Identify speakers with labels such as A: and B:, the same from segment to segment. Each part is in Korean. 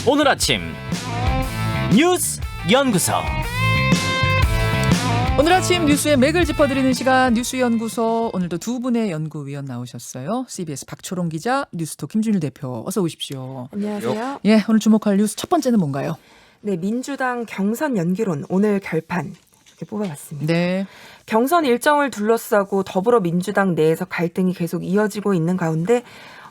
A: 오늘 아침 뉴스 연구소.
B: 오늘 아침 뉴스의 맥을 짚어드리는 시간 뉴스연구소. 오늘도 두 분의 연구위원 나오셨어요. CBS 박초롱 기자, 뉴스톱 김준일 대표, 어서 오십시오.
C: 안녕하세요.
B: 예, 오늘 주목할 뉴스 첫 번째는 뭔가요?
C: 네, 민주당 경선 연기론 오늘 결판 이렇게 뽑아봤습니다.
B: 네.
C: 경선 일정을 둘러싸고 더불어민주당 내에서 갈등이 계속 이어지고 있는 가운데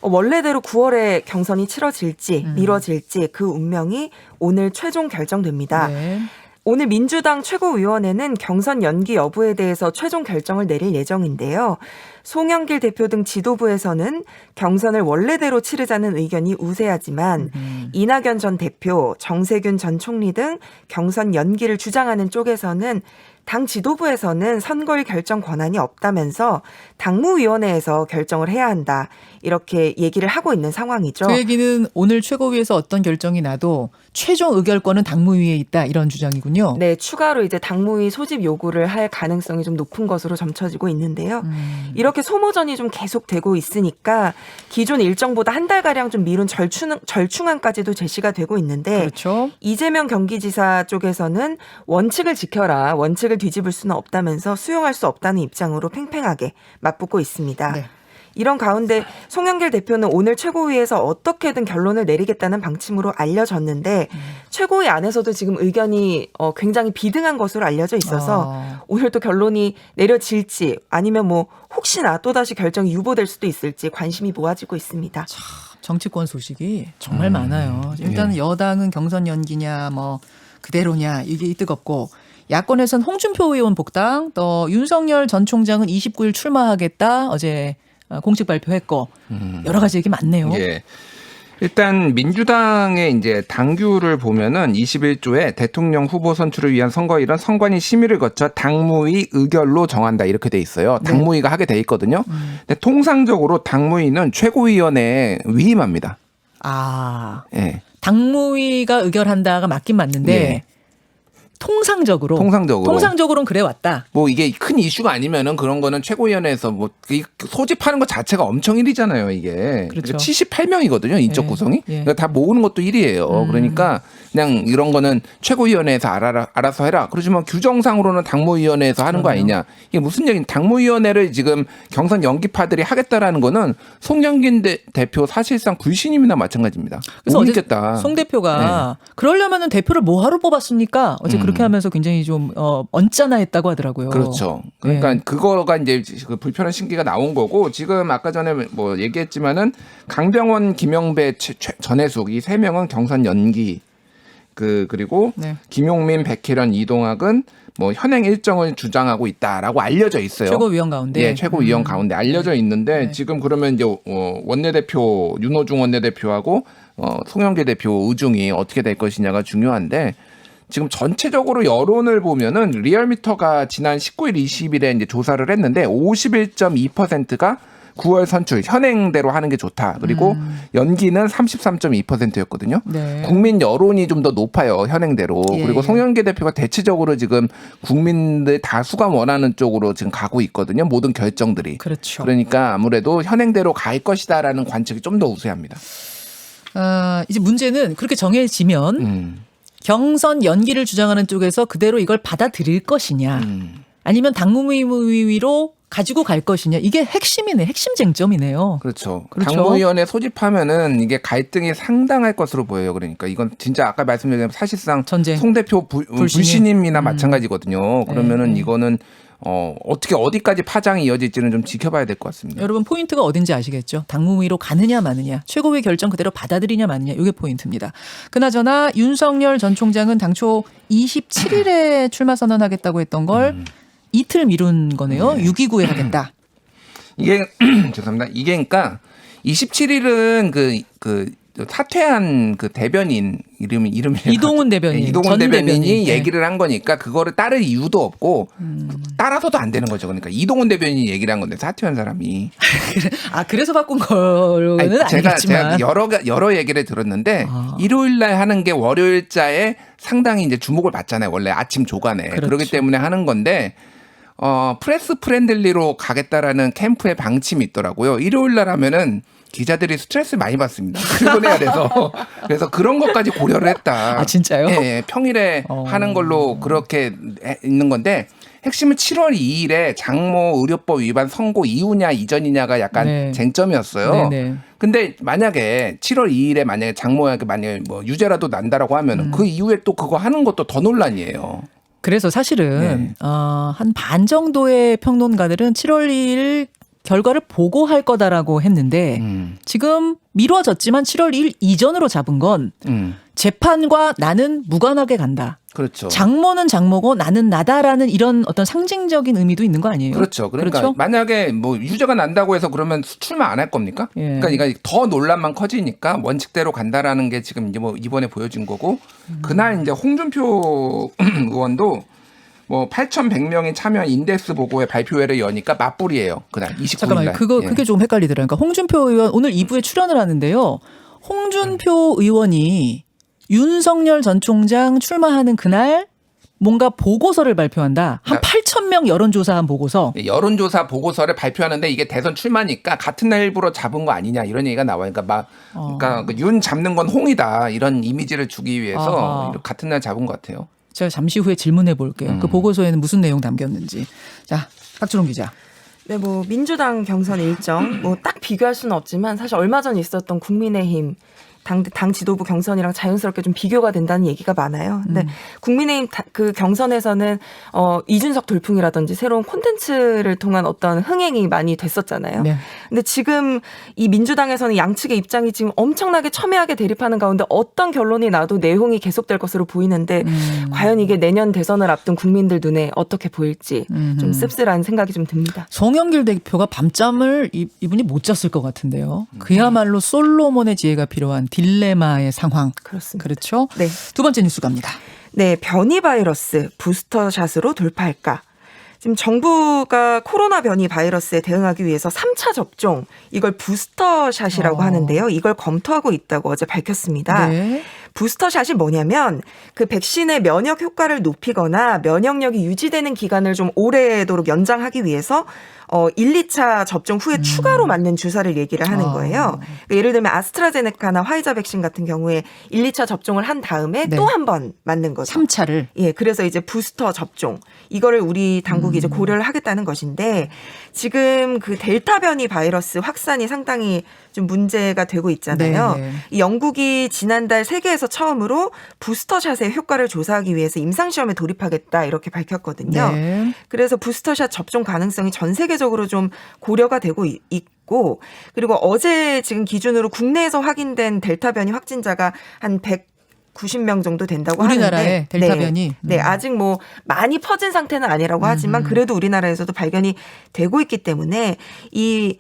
C: 원래대로 9월에 경선이 치러질지 미뤄질지 그 운명이 오늘 최종 결정됩니다.
B: 네.
C: 오늘 민주당 최고위원회는 경선 연기 여부에 대해서 최종 결정을 내릴 예정인데요. 송영길 대표 등 지도부에서는 경선을 원래대로 치르자는 의견이 우세하지만 이낙연 전 대표, 정세균 전 총리 등 경선 연기를 주장하는 쪽에서는 당 지도부에서는 선거일 결정 권한이 없다면서 당무위원회에서 결정을 해야 한다. 이렇게 얘기를 하고 있는 상황이죠.
B: 그 얘기는 오늘 최고위에서 어떤 결정이 나도 최종 의결권은 당무위에 있다, 이런 주장이군요.
C: 네, 추가로 이제 당무위 소집 요구를 할 가능성이 좀 높은 것으로 점쳐지고 있는데요. 이렇게 소모전이 좀 계속되고 있으니까 기존 일정보다 한 달가량 좀 미룬 절충안까지도 제시가 되고 있는데
B: 그렇죠.
C: 이재명 경기지사 쪽에서는 원칙을 지켜라, 원칙을 뒤집을 수는 없다면서 수용할 수 없다는 입장으로 팽팽하게 맞붙고 있습니다.
B: 네.
C: 이런 가운데 송영길 대표는 오늘 최고위에서 어떻게든 결론을 내리겠다는 방침으로 알려졌는데 최고위 안에서도 지금 의견이 굉장히 비등한 것으로 알려져 있어서 오늘 또 결론이 내려질지 아니면 뭐 혹시나 또다시 결정이 유보될 수도 있을지 관심이 모아지고 있습니다.
B: 정치권 소식이 정말 많아요. 일단 여당은 경선 연기냐 뭐 그대로냐 이게 뜨겁고, 야권에선 홍준표 의원 복당, 또 윤석열 전 총장은 29일 출마하겠다 어제 공식 발표했고, 여러 가지 얘기 많네요.
D: 예. 일단 민주당의 이제 당규를 보면은 21조에 대통령 후보 선출을 위한 선거일은 선관위 심의를 거쳐 당무위 의결로 정한다, 이렇게 돼 있어요. 당무위가 하게 돼 있거든요. 근데 통상적으로 당무위는 최고위원회에 위임합니다.
B: 아,
D: 예.
B: 당무위가 의결한다가 맞긴 맞는데
D: 예.
B: 통상적으로는 그래 왔다.
D: 뭐 이게 큰 이슈가 아니면은 그런 거는 최고위원회에서 뭐 소집하는 것 자체가 엄청 일이잖아요, 이게.
B: 그렇죠.
D: 78명이거든요, 인적
B: 예.
D: 구성이.
B: 예.
D: 그러니까 다 모으는 것도 일이에요. 그러니까 그냥 이런 거는 최고위원회에서 알아서 해라. 그렇지만 규정상으로는 당무위원회에서 하는 거 아니냐. 이게 무슨 얘기냐. 당무위원회를 지금 경선 연기파들이 하겠다라는 거는 송영길 대표 사실상 불신임이나 마찬가지입니다.
B: 그래서
D: 못
B: 어제
D: 믿겠다.
B: 송 대표가 그러려면은 대표를 뭐하러 뽑았습니까? 어제 그렇게 하면서 굉장히 좀 언짢아했다고 하더라고요.
D: 그렇죠. 그러니까 그거가 이제 그 불편한 심기가 나온 거고, 지금 아까 전에 뭐 얘기했지만은 강병원, 김영배, 전해숙 이 세 명은 경선 연기, 그리고
B: 네.
D: 김용민, 백혜련, 이동학은 뭐 현행 일정을 주장하고 있다라고 알려져 있어요.
B: 최고위원 가운데.
D: 예, 최고위원 가운데 알려져 있는데 지금 그러면 이제 원내대표 윤호중 원내대표하고 송영길 대표 의중이 어떻게 될 것이냐가 중요한데, 지금 전체적으로 여론을 보면은 리얼미터가 지난 19일, 20일에 이제 조사를 했는데 51.2%가 9월 선출 현행대로 하는 게 좋다. 그리고 연기는 33.2%였거든요.
B: 네.
D: 국민 여론이 좀 더 높아요, 현행대로.
B: 예.
D: 그리고 송영길 대표가 대체적으로 지금 국민들 다수가 원하는 쪽으로 지금 가고 있거든요, 모든 결정들이.
B: 그렇죠.
D: 그러니까 아무래도 현행대로 갈 것이다라는 관측이 좀 더 우세합니다.
B: 이제 문제는 그렇게 정해지면 경선 연기를 주장하는 쪽에서 그대로 이걸 받아들일 것이냐, 아니면 당무위로 가지고 갈 것이냐, 이게 핵심이네, 핵심 쟁점이네요.
D: 그렇죠.
B: 그렇죠.
D: 당무위원회 소집하면은 이게 갈등이 상당할 것으로 보여요. 그러니까 이건 진짜 아까 말씀드린 사실상
B: 전쟁.
D: 송 대표 불신임이나 마찬가지거든요. 그러면은
B: 네.
D: 이거는 어떻게 어디까지 파장이 이어질지는 좀 지켜봐야 될 것 같습니다.
B: 여러분 포인트가 어딘지 아시겠죠? 당무위로 가느냐 마느냐, 최고위 결정 그대로 받아들이냐 마느냐, 이게 포인트입니다. 그나저나 윤석열 전 총장은 당초 27일에 출마 선언하겠다고 했던 걸 이틀 미룬 거네요. 6.29에 하겠다.
D: 이게 죄송합니다. 이게 그러니까 27일은 그 사퇴한 그 대변인 이름이
B: 이동훈 대변인,
D: 네, 이동훈
B: 전
D: 대변인이
B: 대변인.
D: 얘기를 한 거니까 그거를 따를 이유도 없고 따라서도 안 되는 거죠. 그러니까 이동훈 대변인이 얘기를 한 건데 사퇴한 사람이.
B: 그래서 바꾼 거는
D: 제가
B: 아니겠지만.
D: 여러 얘기를 들었는데 일요일 날 하는 게 월요일자에 상당히 이제 주목을 받잖아요. 원래 아침 조간에.
B: 그렇죠.
D: 그렇기 때문에 하는 건데 프레스 프렌들리로 가겠다라는 캠프의 방침이 있더라고요. 일요일 날 하면은 기자들이 스트레스 많이 받습니다. 출근해야 돼서. 그래서 그런 것까지 고려를 했다.
B: 아, 진짜요?
D: 예, 평일에 하는 걸로 그렇게 있는 건데 핵심은 7월 2일에 장모 의료법 위반 선고 이후냐 이전이냐가 약간
B: 네.
D: 쟁점이었어요.
B: 네네.
D: 근데 만약에 7월 2일에 만약에 장모에게 만약에 뭐 유죄라도 난다라고 하면 그 이후에 또 그거 하는 것도 더 논란이에요.
B: 그래서 사실은
D: 네.
B: 한 반 정도의 평론가들은 7월 2일 결과를 보고할 거다라고 했는데 지금 미뤄졌지만 7월 2일 이전으로 잡은 건 재판과 나는 무관하게 간다.
D: 그렇죠.
B: 장모는 장모고 나는 나다라는 이런 어떤 상징적인 의미도 있는 거 아니에요?
D: 그렇죠. 그러니까
B: 그렇죠?
D: 만약에 뭐 유죄가 난다고 해서 그러면 출마 안 할 겁니까?
B: 예.
D: 그러니까 이거 더 논란만 커지니까 원칙대로 간다라는 게 지금 이제 뭐 이번에 보여준 거고 그날 이제 홍준표 의원도 뭐 8,100명이 참여한 인덱스 보고회 발표회를 여니까 맞불이에요. 그날 29일
B: 잠깐만요.
D: 날.
B: 그게 좀 헷갈리더라고요. 그러니까 홍준표 의원 오늘 2부에 출연을 하는데요. 홍준표 의원이 윤석열 전 총장 출마하는 그날 뭔가 보고서를 발표한다. 한 8,000명 여론조사한 보고서.
D: 여론조사 보고서를 발표하는데 이게 대선 출마니까 같은 날 일부러 잡은 거 아니냐 이런 얘기가 나와요. 그러니까 그러니까 윤 잡는 건 홍이다 이런 이미지를 주기 위해서 같은 날 잡은 것 같아요.
B: 제가 잠시 후에 질문해 볼게요. 그 보고서에는 무슨 내용 담겼는지. 자, 박주롱 기자.
C: 네, 뭐 민주당 경선 일정 뭐 딱 비교할 수는 없지만 사실 얼마 전 있었던 국민의힘 당 지도부 경선이랑 자연스럽게 좀 비교가 된다는 얘기가 많아요. 근데 국민의힘 그 경선에서는 이준석 돌풍이라든지 새로운 콘텐츠를 통한 어떤 흥행이 많이 됐었잖아요.
B: 네.
C: 근데 지금 이 민주당에서는 양측의 입장이 지금 엄청나게 첨예하게 대립하는 가운데 어떤 결론이 나도 내용이 계속될 것으로 보이는데 과연 이게 내년 대선을 앞둔 국민들 눈에 어떻게 보일지 좀 씁쓸한 생각이 좀 듭니다.
B: 송영길 대표가 밤잠을 이분이 못 잤을 것 같은데요. 그야말로 솔로몬의 지혜가 필요한 딜레마의 상황.
C: 그렇습니다.
B: 그렇죠?
C: 네.
B: 두 번째 뉴스 갑니다.
C: 네, 변이 바이러스 부스터샷으로 돌파할까? 지금 정부가 코로나 변이 바이러스에 대응하기 위해서 3차 접종, 이걸 부스터샷이라고 하는데요. 이걸 검토하고 있다고 어제 밝혔습니다.
B: 네.
C: 부스터샷이 뭐냐면 그 백신의 면역 효과를 높이거나 면역력이 유지되는 기간을 좀 오래도록 연장하기 위해서 1, 2차 접종 후에 추가로 맞는 주사를 얘기를 하는 거예요. 그러니까 예를 들면 아스트라제네카나 화이자 백신 같은 경우에 1, 2차 접종을 한 다음에
B: 네.
C: 또 한 번 맞는 거죠.
B: 3차를.
C: 예, 그래서 이제 부스터 접종 이거를 우리 당국이 이제 고려를 하겠다는 것인데 지금 그 델타 변이 바이러스 확산이 상당히 좀 문제가 되고 있잖아요.
B: 네.
C: 이 영국이 지난달 세계에서 처음으로 부스터샷의 효과를 조사하기 위해서 임상시험에 돌입하겠다 이렇게 밝혔거든요.
B: 네.
C: 그래서 부스터샷 접종 가능성이 전 세계적으로 좀 고려가 되고 있고 그리고 어제 지금 기준으로 국내에서 확인된 델타 변이 확진자가 한 190명 정도 된다고
B: 우리나라에
C: 하는데
B: 델타
C: 네.
B: 변이?
C: 네, 아직 뭐 많이 퍼진 상태는 아니라고 하지만 그래도 우리나라에서도 발견이 되고 있기 때문에 이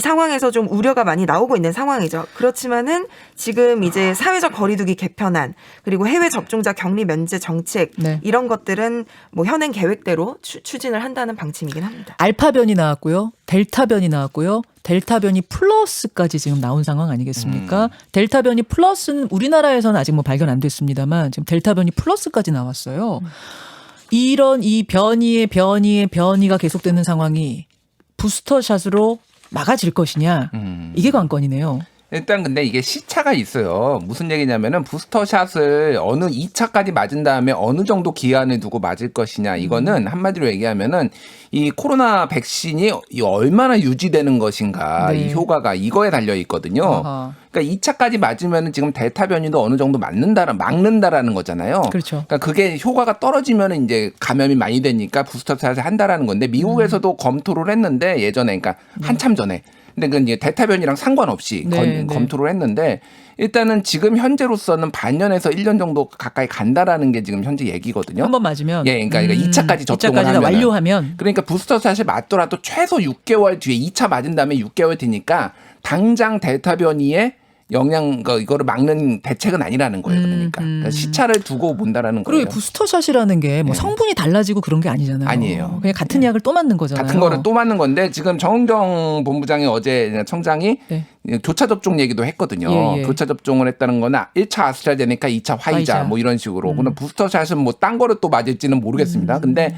C: 상황에서 좀 우려가 많이 나오고 있는 상황이죠. 그렇지만은 지금 이제 사회적 거리두기 개편안 그리고 해외 접종자 격리 면제 정책
B: 네.
C: 이런 것들은 뭐 현행 계획대로 추진을 한다는 방침이긴 합니다.
B: 알파 변이 나왔고요. 델타 변이 나왔고요. 델타 변이 플러스까지 지금 나온 상황 아니겠습니까? 델타 변이 플러스는 우리나라에서는 아직 뭐 발견 안 됐습니다만 지금 델타 변이 플러스까지 나왔어요. 이런 이 변이가 계속되는 상황이 부스터샷으로 막아질 것이냐 이게 관건이네요.
D: 일단 근데 이게 시차가 있어요. 무슨 얘기냐면은 부스터샷을 어느 2차까지 맞은 다음에 어느 정도 기한을 두고 맞을 것이냐. 이거는 한마디로 얘기하면은 이 코로나 백신이 얼마나 유지되는 것인가.
B: 네.
D: 이 효과가 이거에 달려 있거든요.
B: 아하.
D: 그러니까 2차까지 맞으면은 지금 델타 변이도 어느 정도 막는다라는 거잖아요.
B: 그렇죠.
D: 그러니까 그게 효과가 떨어지면은 이제 감염이 많이 되니까 부스터샷을 한다라는 건데 미국에서도 검토를 했는데 예전에 그러니까 한참 전에. 근데 그 이제 델타 변이랑 상관없이
B: 네,
D: 검토를 했는데 일단은 지금 현재로서는 반년에서 1년 정도 가까이 간다라는 게 지금 현재 얘기거든요.
B: 한 번 맞으면
D: 예, 그러니까 2차까지 접종을
B: 2차까지
D: 하면
B: 완료하면
D: 그러니까 부스터샷을 맞더라도 최소 6개월 뒤에 2차 맞은 다음에 6개월 뒤니까 당장 델타 변이에 이거를 막는 대책은 아니라는 거예요. 그러니까 시차를 두고 본다라는 거예요.
B: 그리고 부스터샷이라는 게 뭐 성분이 달라지고 그런 게 아니잖아요.
D: 아니에요.
B: 그냥 같은 약을 또 맞는 거잖아요.
D: 같은 거를 또 맞는 건데 지금 정은경 본부장이 어제 청장이
B: 네.
D: 교차 접종 얘기도 했거든요.
B: 예, 예.
D: 교차 접종을 했다는 거나 1차 아스트라제네카, 2차 화이자 뭐 이런 식으로. 그럼 부스터샷은 뭐 딴 거를 또 맞을지는 모르겠습니다. 근데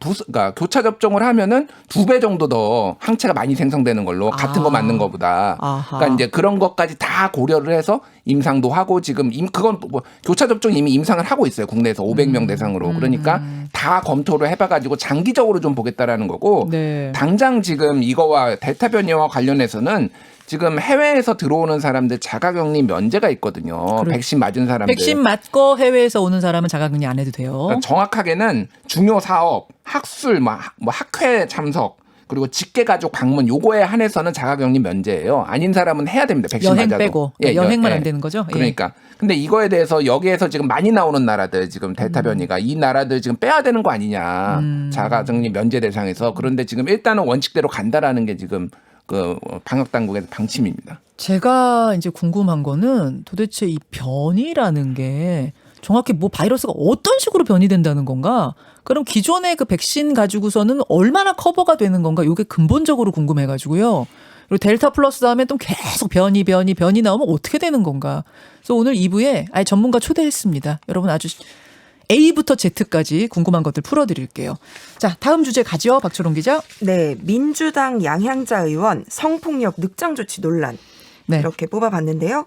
D: 그러니까 교차 접종을 하면은 2배 정도 더 항체가 많이 생성되는 걸로 같은 거 맞는 거보다.
B: 아하.
D: 그러니까 이제 그런 것까지 다 고려를 해서 임상도 하고 지금 그건 뭐 교차 접종 이미 임상을 하고 있어요. 국내에서 500명 대상으로. 그러니까 다 검토를 해봐가지고 장기적으로 좀 보겠다라는 거고.
B: 네.
D: 당장 지금 이거와 델타 변이와 관련해서는 지금 해외에서 들어오는 사람들 자가격리 면제가 있거든요. 백신 맞은 사람들.
B: 백신 맞고 해외에서 오는 사람은 자가격리 안 해도 돼요.
D: 그러니까 정확하게는 중요 사업, 학술, 뭐 학회 참석 그리고 직계가족 방문 요거에 한해서는 자가격리 면제예요. 아닌 사람은 해야 됩니다. 백신
B: 여행
D: 맞아도.
B: 빼고
D: 예,
B: 여행만
D: 예.
B: 안 되는 거죠? 예.
D: 그러니까. 근데 이거에 대해서 여기에서 지금 많이 나오는 나라들 지금 델타 변이가 이 나라들 지금 빼야 되는 거 아니냐. 자가격리 면제 대상에서. 그런데 지금 일단은 원칙대로 간다라는 게 지금 그 방역 당국의 방침입니다.
B: 제가 이제 궁금한 거는 도대체 이 변이라는 게 정확히 뭐 바이러스가 어떤 식으로 변이된다는 건가? 그럼 기존의 그 백신 가지고서는 얼마나 커버가 되는 건가? 이게 근본적으로 궁금해가지고요. 그리고 델타 플러스 다음에 또 계속 변이 나오면 어떻게 되는 건가? 그래서 오늘 2부에 아예 전문가 초대했습니다. 여러분 아주 A부터 Z까지 궁금한 것들 풀어드릴게요. 자, 다음 주제 가죠, 박철웅 기자.
C: 네, 민주당 양향자 의원 성폭력 늑장 조치 논란.
B: 네.
C: 이렇게 뽑아봤는데요.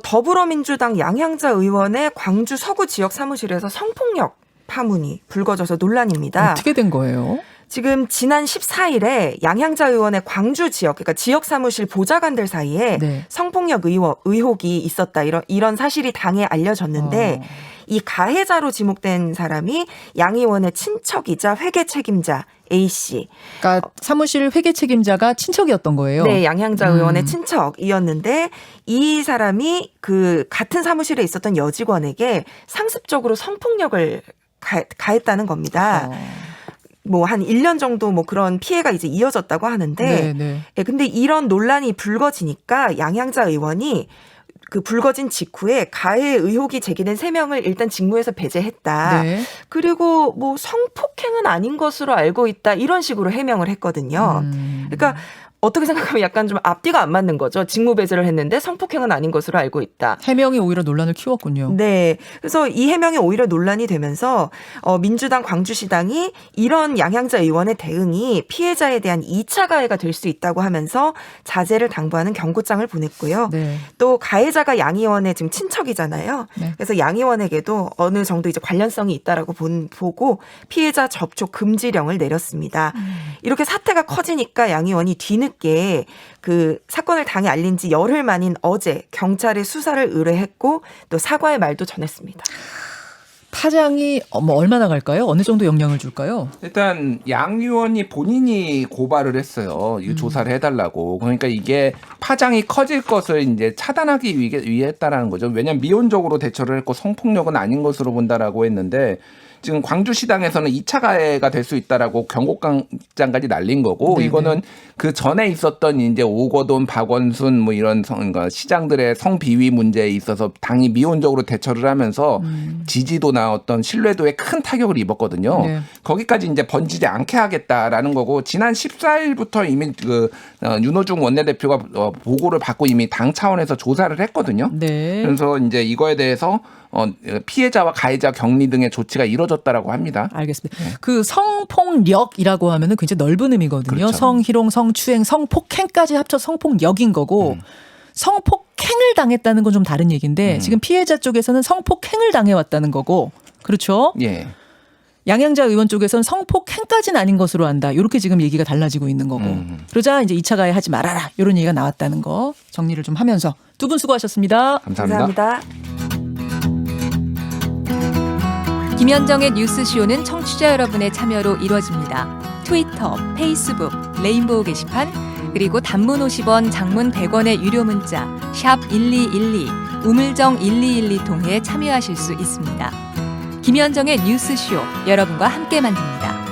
C: 더불어민주당 양향자 의원의 광주 서구 지역 사무실에서 성폭력 파문이 불거져서 논란입니다.
B: 어떻게 된 거예요?
C: 지금 지난 14일에 양향자 의원의 광주 지역, 그러니까 지역 사무실 보좌관들 사이에
B: 네.
C: 성폭력 의혹이 있었다. 이런 사실이 당에 알려졌는데 이 가해자로 지목된 사람이 양 의원의 친척이자 회계 책임자 A 씨.
B: 그러니까 사무실 회계 책임자가 친척이었던 거예요.
C: 네, 양향자 의원의 친척이었는데 이 사람이 그 같은 사무실에 있었던 여직원에게 상습적으로 성폭력을 가했다는 겁니다. 뭐 한 1년 정도 뭐 그런 피해가 이제 이어졌다고 하는데
B: 네.
C: 예, 근데 이런 논란이 불거지니까 양향자 의원이 그 불거진 직후에 가해 의혹이 제기된 3명을 일단 직무에서 배제했다.
B: 네.
C: 그리고 뭐 성폭행은 아닌 것으로 알고 있다. 이런 식으로 해명을 했거든요. 그러니까 어떻게 생각하면 약간 좀 앞뒤가 안 맞는 거죠. 직무 배제를 했는데 성폭행은 아닌 것으로 알고 있다.
B: 해명이 오히려 논란을 키웠군요.
C: 네. 그래서 이 해명이 오히려 논란이 되면서 민주당 광주시당이 이런 양향자 의원의 대응이 피해자에 대한 2차 가해가 될 수 있다고 하면서 자제를 당부하는 경고장을 보냈고요.
B: 네.
C: 또 가해자가 양 의원의 지금 친척이잖아요.
B: 네.
C: 그래서 양 의원에게도 어느 정도 이제 관련성이 있다라고 보고 피해자 접촉 금지령을 내렸습니다. 이렇게 사태가 커지니까 양 의원이 뒤늦게 그 사건을 당에 알린 지 열흘 만인 어제 경찰에 수사를 의뢰했고 또 사과의 말도 전했습니다.
B: 파장이 뭐 얼마나 갈까요? 어느 정도 영향을 줄까요?
D: 일단 양 의원이 본인이 고발을 했어요. 이거 조사를 해달라고. 그러니까 이게 파장이 커질 것을 이제 차단하기 위해 했다라는 거죠. 왜냐하면 미온적으로 대처를 했고 성폭력은 아닌 것으로 본다라고 했는데 지금 광주시당에서는 2차 가해가 될 수 있다라고 경고장까지 날린 거고
B: 네네.
D: 이거는 그 전에 있었던 이제 오거돈, 박원순 뭐 이런 그러니까 시장들의 성비위 문제에 있어서 당이 미온적으로 대처를 하면서 지지도나 어떤 신뢰도에 큰 타격을 입었거든요.
B: 네.
D: 거기까지 이제 번지지 않게 하겠다라는 거고 지난 14일부터 이미 그 윤호중 원내대표가 보고를 받고 이미 당 차원에서 조사를 했거든요.
B: 네.
D: 그래서 이제 이거에 대해서 피해자와 가해자 격리 등의 조치가 이뤄졌다라고 합니다.
B: 알겠습니다. 그 성폭력이라고 하면은 굉장히 넓은 의미거든요.
D: 그렇죠.
B: 성희롱, 성추행, 성폭행까지 합쳐 성폭력인 거고 성폭행을 당했다는 건 좀 다른 얘기인데 지금 피해자 쪽에서는 성폭행을 당해왔다는 거고 그렇죠?
D: 예.
B: 양향자 의원 쪽에서는 성폭행까지는 아닌 것으로 안다. 이렇게 지금 얘기가 달라지고 있는 거고. 그러자 이제 2차 가해 하지 말아라. 이런 얘기가 나왔다는 거 정리를 좀 하면서 두 분 수고하셨습니다.
D: 감사합니다.
E: 김현정의 뉴스쇼는 청취자 여러분의 참여로 이루어집니다. 트위터, 페이스북, 레인보우 게시판, 그리고 단문 50원, 장문 100원의 유료 문자 샵 1212, 우물정 1212 통해 참여하실 수 있습니다. 김현정의 뉴스쇼, 여러분과 함께 만듭니다.